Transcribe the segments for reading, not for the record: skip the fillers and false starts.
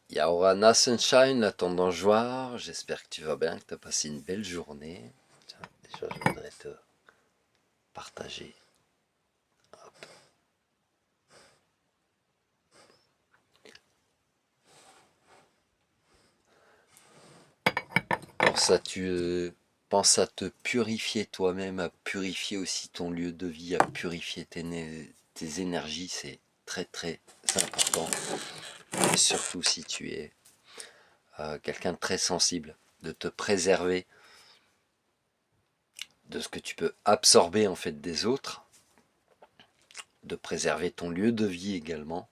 Yaorana Sunshine, la tendance joie, j'espère que tu vas bien, que tu as passé une belle journée. Tiens, déjà je voudrais te partager. Hop. Pense à te purifier toi-même, à purifier aussi ton lieu de vie, à purifier tes énergies, c'est très très important. Et surtout si tu es quelqu'un de très sensible, de te préserver de ce que tu peux absorber en fait des autres, de préserver ton lieu de vie également,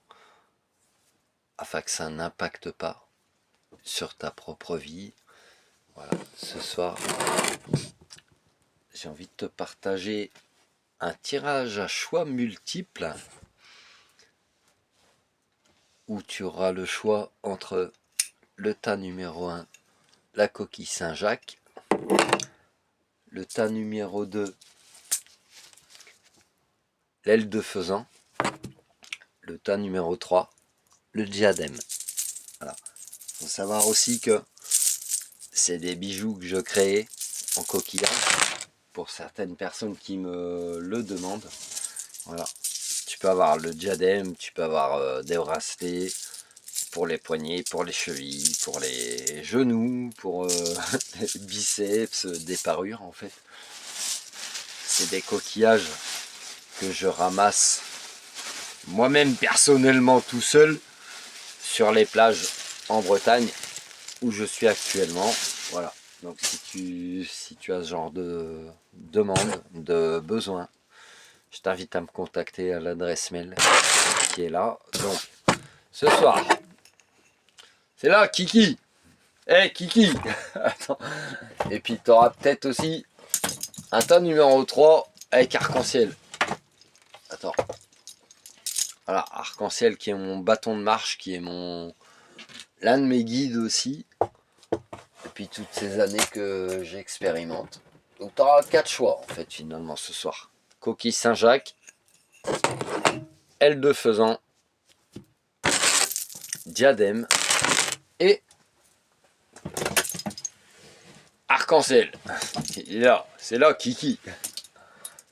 afin que ça n'impacte pas sur ta propre vie. Voilà, ce soir, j'ai envie de te partager un tirage à choix multiples où tu auras le choix entre le tas numéro 1, la coquille Saint-Jacques, le tas numéro 2, l'aile de faisan, le tas numéro 3, le diadème. Voilà. Faut savoir aussi que c'est des bijoux que je crée en coquillage pour certaines personnes qui me le demandent. Voilà. Tu peux avoir le diadème, tu peux avoir des bracelets pour les poignets, pour les chevilles, pour les genoux, pour les biceps, des parures en fait. C'est des coquillages que je ramasse moi-même personnellement tout seul sur les plages en Bretagne où je suis actuellement. Voilà. Donc si tu as ce genre de demande, de besoin, je t'invite à me contacter à l'adresse mail qui est là. Donc ce soir, c'est là Kiki. Eh Kiki. Attends. Et puis tu auras peut-être aussi un tas numéro 3 avec arc-en-ciel. Attends. Voilà, arc-en-ciel qui est mon bâton de marche, qui est l'un de mes guides aussi. Depuis toutes ces années que j'expérimente. Donc tu auras 4 choix en fait finalement ce soir. Coquille Saint-Jacques, aile de faisan, diadème et arc-en-ciel. Il est là, c'est là Kiki.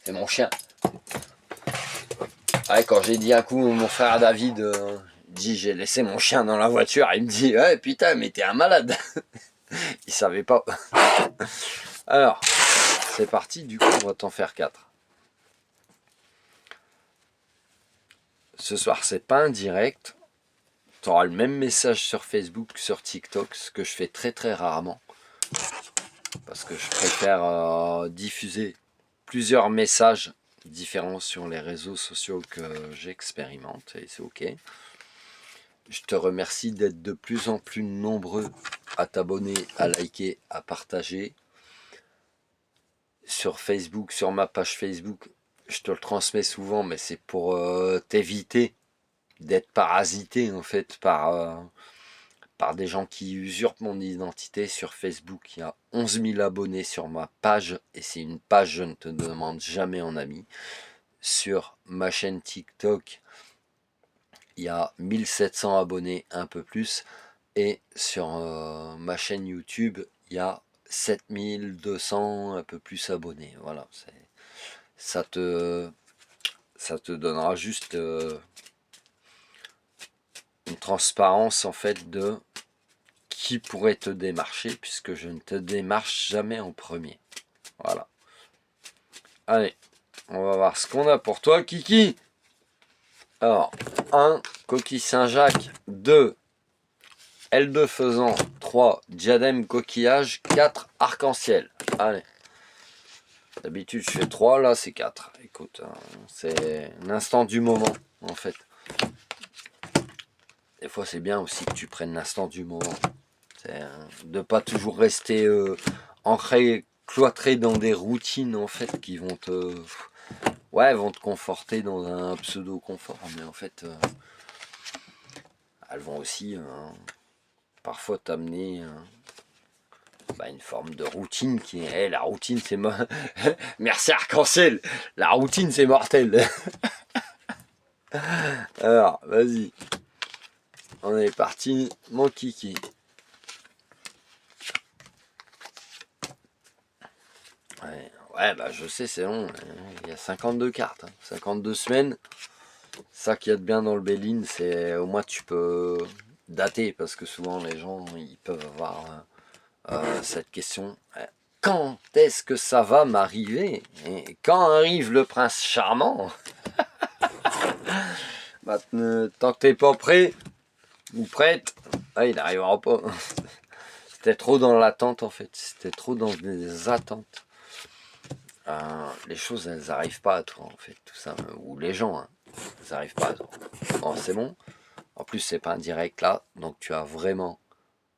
C'est mon chien. Ouais, quand j'ai dit un coup mon frère David dit j'ai laissé mon chien dans la voiture, il me dit ouais putain mais t'es un malade. Il savait pas. Alors, c'est parti, du coup on va t'en faire 4. Ce soir c'est pas un direct. Tu auras le même message sur Facebook que sur TikTok, ce que je fais très très rarement. Parce que je préfère diffuser plusieurs messages différents sur les réseaux sociaux que j'expérimente, et c'est ok. Je te remercie d'être de plus en plus nombreux à t'abonner, à liker, à partager. Sur Facebook, sur ma page Facebook, je te le transmets souvent, mais c'est pour t'éviter d'être parasité en fait par des gens qui usurpent mon identité. Sur Facebook, il y a 11 000 abonnés sur ma page, et c'est une page, je ne te demande jamais en ami. Sur ma chaîne TikTok, il y a 1700 abonnés, un peu plus, et sur ma chaîne YouTube, il y a 7200, un peu plus abonnés. Voilà, ça te donnera juste une transparence en fait de qui pourrait te démarcher, puisque je ne te démarche jamais en premier. Voilà. Allez, on va voir ce qu'on a pour toi, Kiki. Alors, 1, coquille Saint-Jacques, 2, aile de faisan, 3, diadème coquillage, 4, arc-en-ciel. Allez. D'habitude, je fais 3, là, c'est 4. Écoute, c'est l'instant du moment, en fait. Des fois, c'est bien aussi que tu prennes l'instant du moment. De pas toujours rester ancré, cloîtré dans des routines en fait qui vont vont te conforter dans un pseudo confort, mais en fait elles vont aussi parfois t'amener une forme de routine qui est la routine c'est merci arc-en-ciel, la routine c'est mortel. Alors vas-y, On est parti, mon kiki. Ouais, bah je sais, c'est long. Il y a 52 cartes, 52 semaines. Ça qu'il y a de bien dans le Béline, c'est au moins tu peux dater, parce que souvent les gens ils peuvent avoir cette question. Quand est-ce que ça va m'arriver? Et quand arrive le prince charmant? Bah, tant que t'es pas prêt ou prête, il n'arrivera pas. C'était trop dans l'attente en fait. C'était trop dans des attentes. Les choses elles n'arrivent pas à toi en fait, tout ça. Ou les gens, hein, elles n'arrivent pas à toi. Bon, c'est bon. En plus c'est pas un direct là, donc tu as vraiment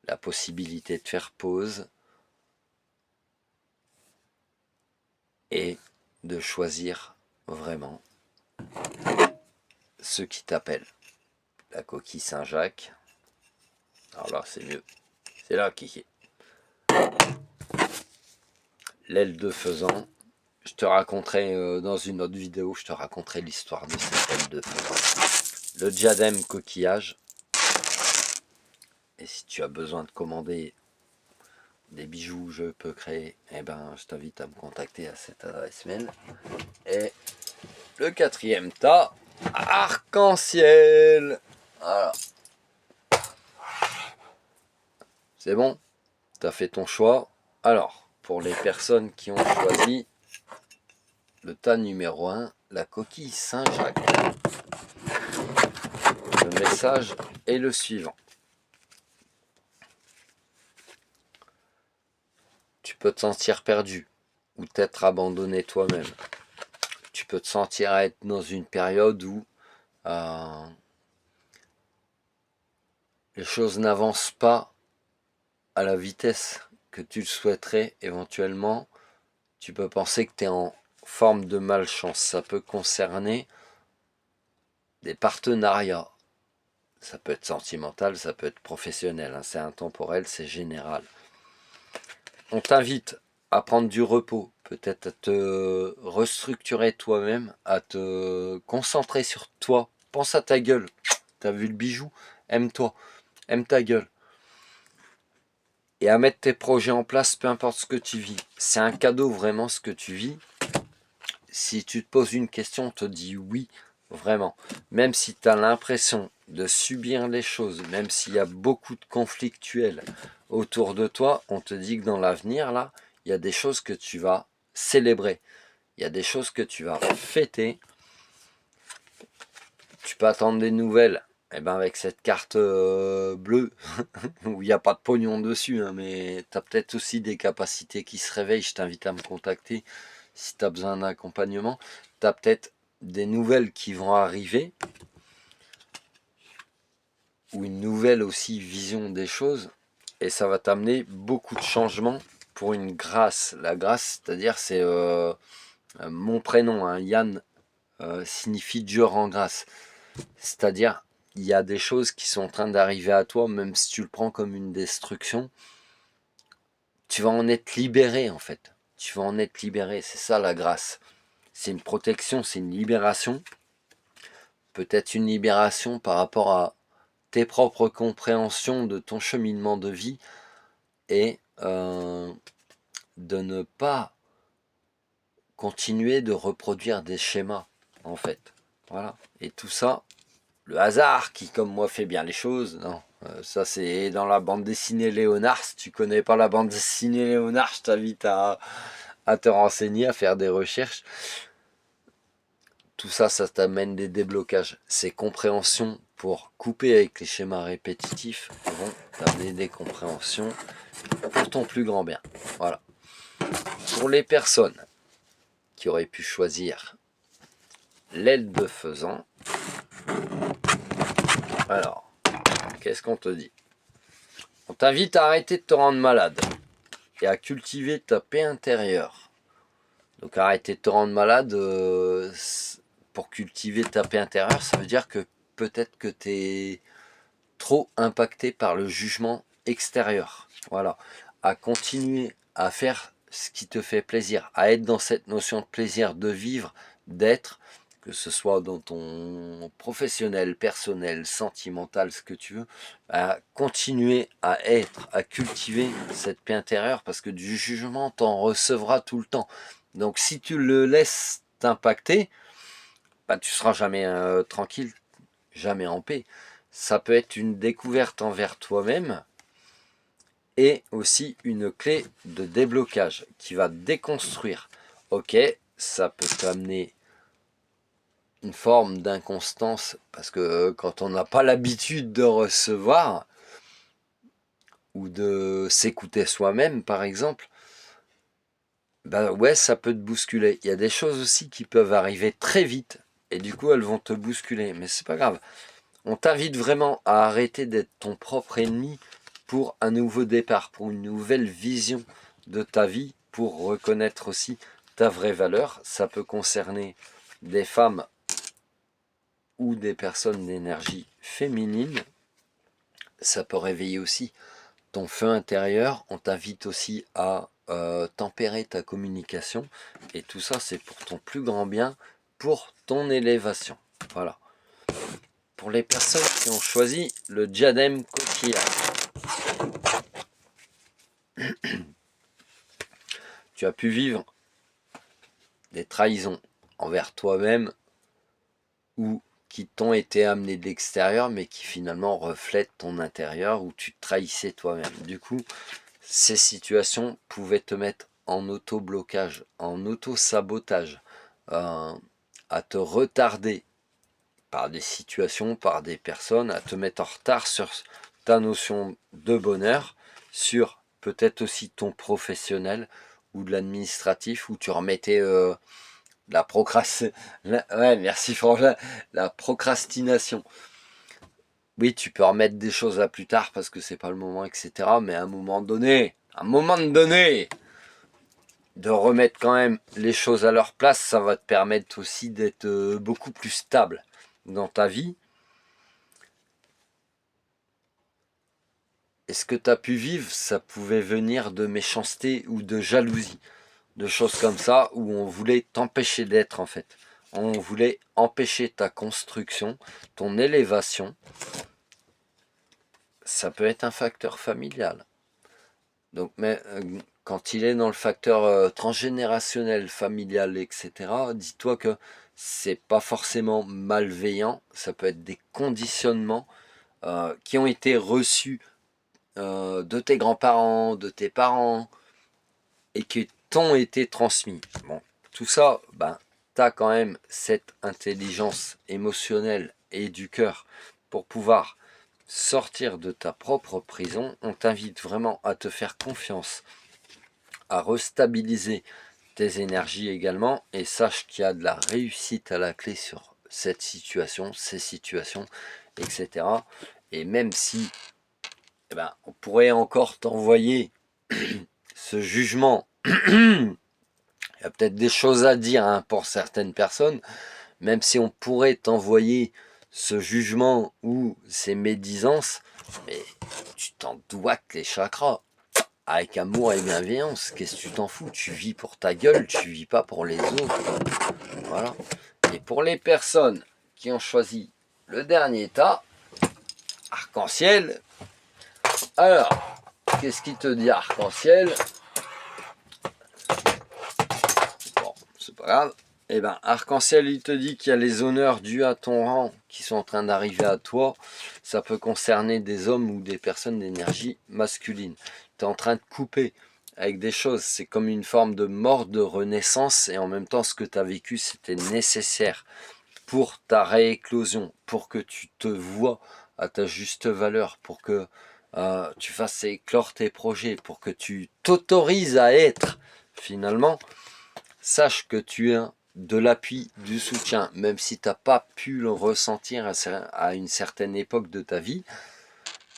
la possibilité de faire pause et de choisir vraiment ce qui t'appelle. La coquille Saint-Jacques. Alors là c'est mieux. C'est là qui. L'aile de faisan. Je te raconterai dans une autre vidéo, je te raconterai l'histoire de cette aile de faisan. Le diadème coquillage. Et si tu as besoin de commander des bijoux, je peux créer, eh ben, je t'invite à me contacter à cette adresse mail. Et le quatrième tas, arc-en-ciel. Voilà. C'est bon? Tu as fait ton choix. Alors, pour les personnes qui ont choisi le tas numéro 1, la coquille Saint-Jacques, le message est le suivant. Tu peux te sentir perdu ou t'être abandonné toi-même. Tu peux te sentir être dans une période où les choses n'avancent pas à la vitesse que tu le souhaiterais éventuellement. Tu peux penser que tu es en forme de malchance. Ça peut concerner des partenariats. Ça peut être sentimental, ça peut être professionnel. C'est intemporel, c'est général. On t'invite à prendre du repos, peut-être à te restructurer toi-même, à te concentrer sur toi. Pense à ta gueule. T'as vu le bijou? Aime-toi. Aime ta gueule. Et à mettre tes projets en place, peu importe ce que tu vis. C'est un cadeau vraiment ce que tu vis. Si tu te poses une question, on te dit oui, vraiment. Même si tu as l'impression de subir les choses, même s'il y a beaucoup de conflictuels autour de toi, on te dit que dans l'avenir, là, il y a des choses que tu vas célébrer. Il y a des choses que tu vas fêter. Tu peux attendre des nouvelles. Et ben avec cette carte bleue, où il n'y a pas de pognon dessus, hein, mais tu as peut-être aussi des capacités qui se réveillent. Je t'invite à me contacter si tu as besoin d'un accompagnement. Tu as peut-être des nouvelles qui vont arriver, ou une nouvelle aussi vision des choses, et ça va t'amener beaucoup de changements pour une grâce. La grâce, c'est-à-dire c'est mon prénom, hein, Yann, signifie Dieu rend grâce. C'est-à-dire il y a des choses qui sont en train d'arriver à toi, même si tu le prends comme une destruction, tu vas en être libéré en fait. Tu vas en être libéré, c'est ça la grâce. C'est une protection, c'est une libération. Peut-être une libération par rapport à tes propres compréhensions de ton cheminement de vie et de ne pas continuer de reproduire des schémas en fait. Voilà. Et tout ça, le hasard qui comme moi fait bien les choses, non. Ça c'est dans la bande dessinée Léonard. Si tu connais pas la bande dessinée Léonard, je t'invite à te renseigner, à faire des recherches. Tout ça, ça t'amène des déblocages. Ces compréhensions pour couper avec les schémas répétitifs vont t'amener des compréhensions pour ton plus grand bien. Voilà. Pour les personnes qui auraient pu choisir l'aile de faisan, alors, qu'est-ce qu'on te dit? On t'invite à arrêter de te rendre malade et à cultiver ta paix intérieure. Donc arrêter de te rendre malade pour cultiver ta paix intérieure, ça veut dire que peut-être que tu es trop impacté par le jugement extérieur. Voilà. À continuer à faire ce qui te fait plaisir, à être dans cette notion de plaisir, de vivre, d'être, que ce soit dans ton professionnel, personnel, sentimental, ce que tu veux, à continuer à être, à cultiver cette paix intérieure, parce que du jugement, t'en recevras tout le temps. Donc si tu le laisses t'impacter, bah, tu seras jamais tranquille, jamais en paix. Ça peut être une découverte envers toi-même et aussi une clé de déblocage qui va déconstruire. Ok, ça peut t'amener une forme d'inconstance parce que quand on n'a pas l'habitude de recevoir ou de s'écouter soi-même par exemple, bah ouais, ça peut te bousculer. Il y a des choses aussi qui peuvent arriver très vite et du coup elles vont te bousculer, mais c'est pas grave. On t'invite vraiment à arrêter d'être ton propre ennemi pour un nouveau départ, pour une nouvelle vision de ta vie, pour reconnaître aussi ta vraie valeur. Ça peut concerner des femmes ou des personnes d'énergie féminine. Ça peut réveiller aussi ton feu intérieur. On t'invite aussi à tempérer ta communication. Et tout ça, c'est pour ton plus grand bien, pour ton élévation. Voilà. Pour les personnes qui ont choisi le diadème coquillage, tu as pu vivre des trahisons envers toi-même ou qui t'ont été amenées de l'extérieur mais qui finalement reflètent ton intérieur où tu te trahissais toi-même. Du coup, ces situations pouvaient te mettre en auto-blocage, en auto-sabotage, à te retarder par des situations, par des personnes, à te mettre en retard sur ta notion de bonheur, sur peut-être aussi ton professionnel ou de l'administratif où tu remettais la procrastination. Ouais, merci Frangin. La procrastination. Oui, tu peux remettre des choses à plus tard parce que c'est pas le moment, etc. Mais à un moment donné, de remettre quand même les choses à leur place, ça va te permettre aussi d'être beaucoup plus stable dans ta vie. Et ce que tu as pu vivre, ça pouvait venir de méchanceté ou de jalousie, de choses comme ça, où on voulait t'empêcher d'être en fait. On voulait empêcher ta construction, ton élévation. Ça peut être un facteur familial. Donc, mais quand il est dans le facteur transgénérationnel, familial, etc., dis-toi que c'est pas forcément malveillant. Ça peut être des conditionnements qui ont été reçus de tes grands-parents, de tes parents, et qui t'ont été transmis. Bon, tout ça, ben, tu as quand même cette intelligence émotionnelle et du cœur pour pouvoir sortir de ta propre prison. On t'invite vraiment à te faire confiance, à restabiliser tes énergies également, et sache qu'il y a de la réussite à la clé sur cette situation, ces situations, etc. Et même si eh ben, on pourrait encore t'envoyer ce jugement, il y a peut-être des choses à dire hein, pour certaines personnes, même si on pourrait t'envoyer ce jugement ou ces médisances, mais tu t'en doigtes les chakras. Avec amour et bienveillance, qu'est-ce que tu t'en fous? Tu vis pour ta gueule, tu vis pas pour les autres. Voilà. Et pour les personnes qui ont choisi le dernier tas, arc-en-ciel, alors, qu'est-ce qui te dit arc-en-ciel? Bon, c'est pas grave. Eh ben, arc-en-ciel, il te dit qu'il y a les honneurs dus à ton rang qui sont en train d'arriver à toi. Ça peut concerner des hommes ou des personnes d'énergie masculine. Tu es en train de couper avec des choses. C'est comme une forme de mort de renaissance. Et en même temps, ce que tu as vécu, c'était nécessaire pour ta rééclosion, pour que tu te vois à ta juste valeur, pour que tu fasses éclore tes projets, pour que tu t'autorises à être finalement. Sache que tu es de l'appui, du soutien, même si tu n'as pas pu le ressentir à une certaine époque de ta vie.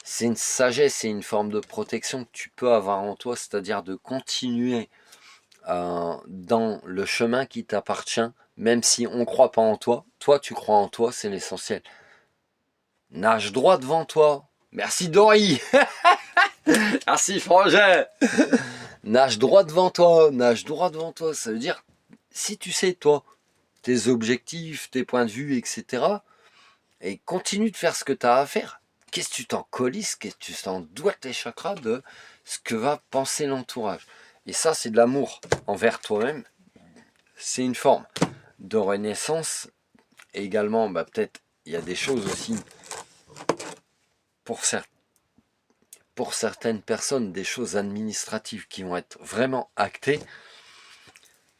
C'est une sagesse, c'est une forme de protection que tu peux avoir en toi, c'est-à-dire de continuer dans le chemin qui t'appartient, même si on ne croit pas en toi. Toi, tu crois en toi, c'est l'essentiel. Nage droit devant toi. Merci Dory. Merci Frangin. Nage droit devant toi, nage droit devant toi. Ça veut dire, si tu sais, toi, tes objectifs, tes points de vue, etc. Et continue de faire ce que tu as à faire. Qu'est-ce que tu t'en colisses, qu'est-ce que tu t'en dois tes chakras de ce que va penser l'entourage. Et ça, c'est de l'amour envers toi-même. C'est une forme de renaissance. Et également, peut-être, il y a des choses aussi pour certaines personnes, des choses administratives qui vont être vraiment actées.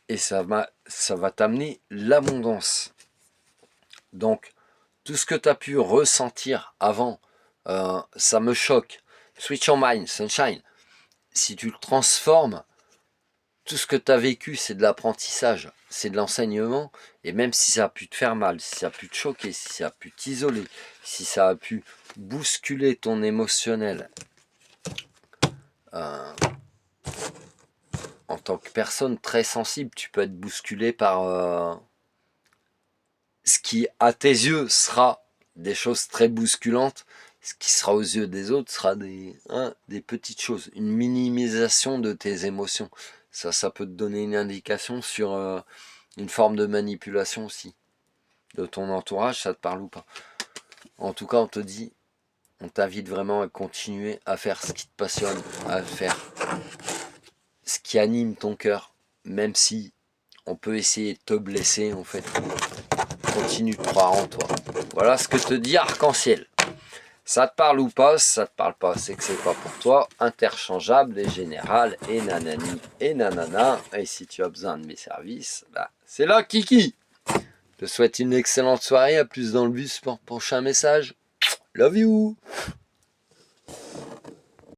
Et ça va t'amener l'abondance. Donc, tout ce que tu as pu ressentir avant, ça me choque. Switch on mind, sunshine. Si tu le transformes, tout ce que tu as vécu, c'est de l'apprentissage, c'est de l'enseignement. Et même si ça a pu te faire mal, si ça a pu te choquer, si ça a pu t'isoler, si ça a pu bousculer ton émotionnel, en tant que personne très sensible, tu peux être bousculé par ce qui, à tes yeux, sera des choses très bousculantes. Ce qui sera aux yeux des autres sera des petites choses, une minimisation de tes émotions. Ça peut te donner une indication sur une forme de manipulation aussi de ton entourage, ça te parle ou pas. En tout cas, on t'invite vraiment à continuer à faire ce qui te passionne, à faire ce qui anime ton cœur, même si on peut essayer de te blesser, en fait. Continue de croire en toi. Voilà ce que te dit Arc-en-Ciel. Ça te parle ou pas, ça te parle pas, c'est que c'est pas pour toi. Interchangeable et général et nanani et nanana. Et si tu as besoin de mes services, c'est là Kiki. Je te souhaite une excellente soirée, à plus dans le bus pour le prochain message. Love you.